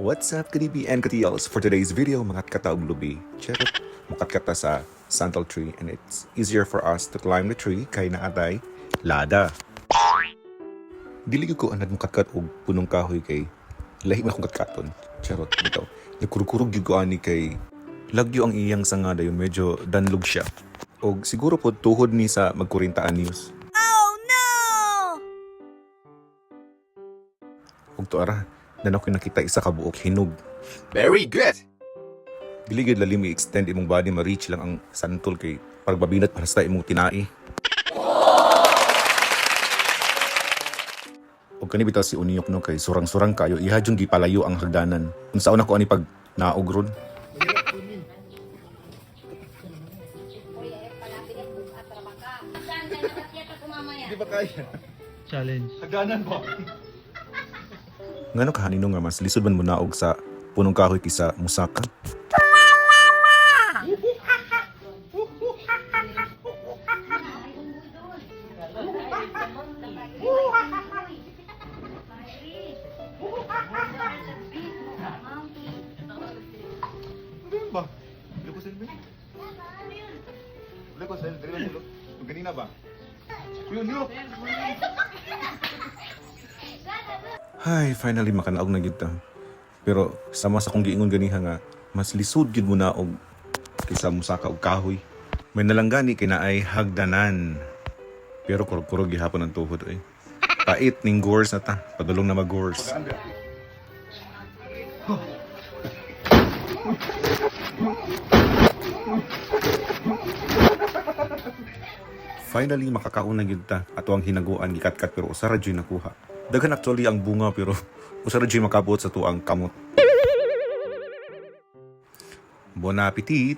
What's up, kadibi and katiyals? For today's video, mangatkata og lubi. Check it. Mukatkata sa sandal tree and it's easier for us to climb the tree kay naatay lada. Dili ko anad mukatkat og punong kahoy kay lahi man akong katkaton. Charot bitaw. Nagkurkurog gyud ko ani kay lagyo ang iyang sanga dayon medyo danlog siya. Og siguro po tuhod ni sa magkurintaan news. Oh no! Og to ara, na ako nakita isa ka buok hinog. Very good. Dili gyud lalim i-extend imong body ma-reach lang ang santol kay pagbabinat para sa imong tinai. Og kani bitaw si Unyok no kay surang-surang kayo iha jung gipalayo ang hagdanan. Unsaon ako ani pag naog ron? Di ba kaya? Challenge. Hagdanan ba? Ngano kahanino nga mas lisod man mo naog sa punong kahoy kisa musaka? Ano ba? Dili ko selfie. Dili ko selfie. Dili ko yung kanina ba? Yun. Hay, finally makanaog na gyud ta. Pero sama sa kong giingon ganiha nga mas lisod gyud mo naog kisa musaka og kahoy. May nalanggani kay naay hagdanan. Pero kurog-kurog gihapon ang tuhod oy. Pait ning gores na ta, padulong na mag-gores. Finally makakauna gyud ta ato ang hinaguan gikatkat pero usara jud nakuha. Daghan actually ang bunga pero usara jud makabuot sa tuang kamot. Bon appetit.